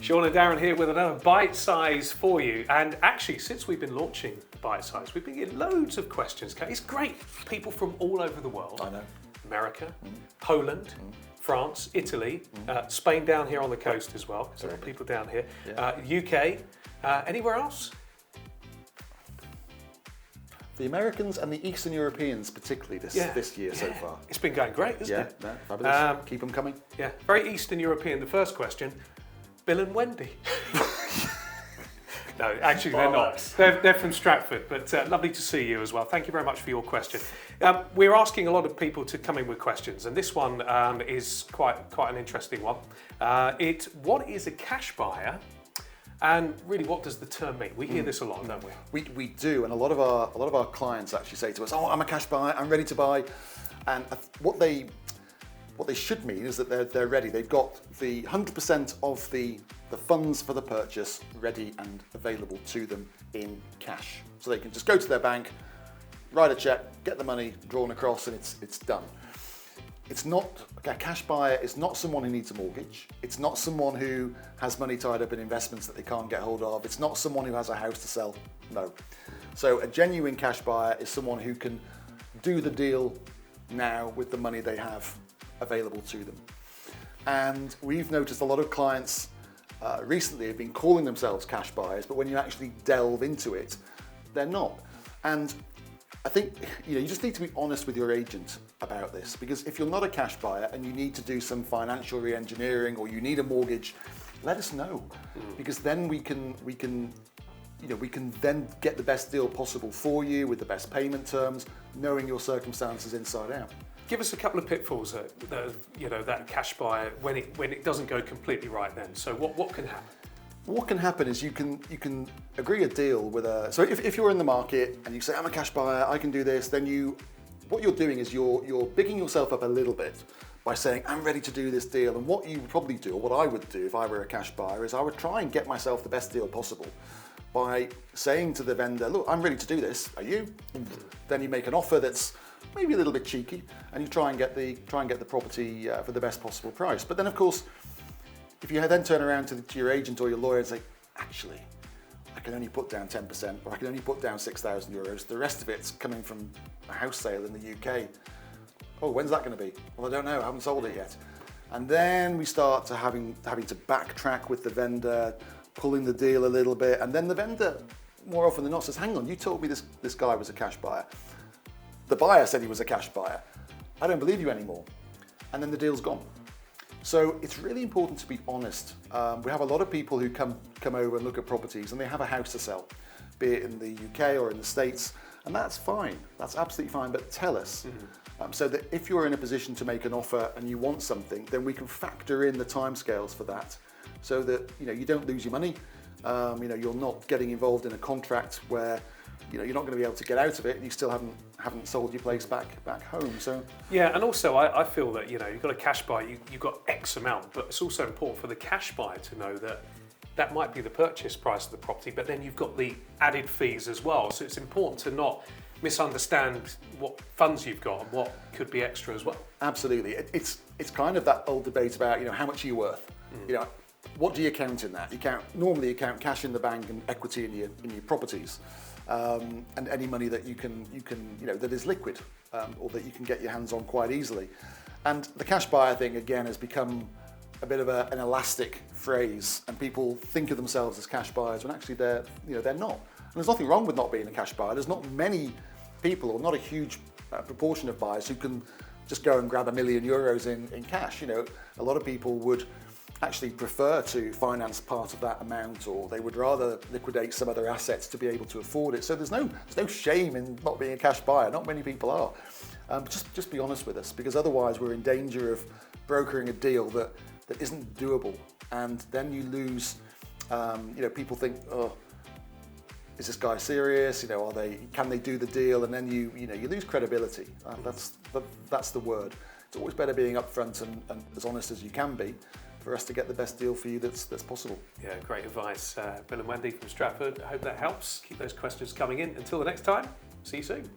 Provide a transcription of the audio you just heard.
Sean and Darren here with another Bite Size for you. And actually, since we've been launching Bite Size, we've been getting loads of questions. It's great. People from all over the world. I know. America, Poland, France, Italy, Spain down here on the coast as well. There's a lot of people down here. UK, anywhere else? The Americans and the Eastern Europeans particularly this year so far. It's been going great, isn't it? Yeah, fabulous. Keep them coming. Yeah, very Eastern European. The first question, Bill and Wendy. No, actually they're not. They're from Stratford, but lovely to see you as well. Thank you very much for your question. We're asking a lot of people to come in with questions, and this one is quite an interesting one. What is a cash buyer? And really, what does the term mean? We hear this a lot, don't we? We do, and a lot of our clients actually say to us, "Oh, I'm a cash buyer. I'm ready to buy," and what they should mean is that they're ready. They've got the 100% of the funds for the purchase ready and available to them in cash, so they can just go to their bank, write a check, get the money drawn across, and it's done. It's not a cash buyer. It's not someone who needs a mortgage. It's not someone who has money tied up in investments that they can't get hold of. It's not someone who has a house to sell. No. So a genuine cash buyer is someone who can do the deal now with the money they have available to them. And we've noticed a lot of clients recently have been calling themselves cash buyers, but when you actually delve into it, they're not. And I think you just need to be honest with your agent about this, because if you're not a cash buyer and you need to do some financial re-engineering or you need a mortgage, let us know, because then we can then get the best deal possible for you with the best payment terms, knowing your circumstances inside out. Give us a couple of pitfalls that cash buyer when it doesn't go completely right then. So what can happen? What can happen is you can agree a deal with so if you're in the market and you say, I'm a cash buyer, I can do this, then what you're doing is you're bigging yourself up a little bit by saying, I'm ready to do this deal. And what you would probably do, or what I would do if I were a cash buyer, is I would try and get myself the best deal possible by saying to the vendor, look, I'm ready to do this, are you? Then you make an offer that's maybe a little bit cheeky, and you try and get the property for the best possible price. But then of course, if you then turn around to your agent or your lawyer and say, actually, I can only put down 10%, or I can only put down €6,000, the rest of it's coming from a house sale in the UK. Oh, when's that going to be? Well, I don't know, I haven't sold it yet. And then we start to having to backtrack with the vendor, pulling the deal a little bit, and then the vendor, more often than not, says, hang on, you told me this guy was a cash buyer. The buyer said he was a cash buyer. I don't believe you anymore. And then the deal's gone. So it's really important to be honest. We have a lot of people who come over and look at properties and they have a house to sell, be it in the UK or in the States, and that's fine. That's absolutely fine, but tell us. So that if you're in a position to make an offer and you want something, then we can factor in the timescales for that, so that you don't lose your money. You're not getting involved in a contract where you're not going to be able to get out of it, and you still haven't sold your place back home. So yeah, and also I feel that you've got a cash buyer, you've got X amount, but it's also important for the cash buyer to know that might be the purchase price of the property, but then you've got the added fees as well. So it's important to not misunderstand what funds you've got and what could be extra as well. Absolutely, it's kind of that old debate about how much are you worth. What do you count in that? Normally you count cash in the bank and equity in your properties. And any money that you can that is liquid, or that you can get your hands on quite easily. And the cash buyer thing again has become a bit of an elastic phrase, and people think of themselves as cash buyers when actually they're not. And there's nothing wrong with not being a cash buyer. There's not many people, or not a huge proportion of buyers, who can just go and grab €1 million in cash. A lot of people would actually prefer to finance part of that amount, or they would rather liquidate some other assets to be able to afford it. So there's no shame in not being a cash buyer. Not many people are. Just be honest with us, because otherwise we're in danger of brokering a deal that isn't doable, and then you lose. People think, oh, is this guy serious? Can they do the deal? And then you lose credibility. That's the word. It's always better being upfront and as honest as you can be, for us to get the best deal for you that's possible. Yeah, great advice. Bill and Wendy from Stratford. I hope that helps. Keep those questions coming in. Until the next time, see you soon.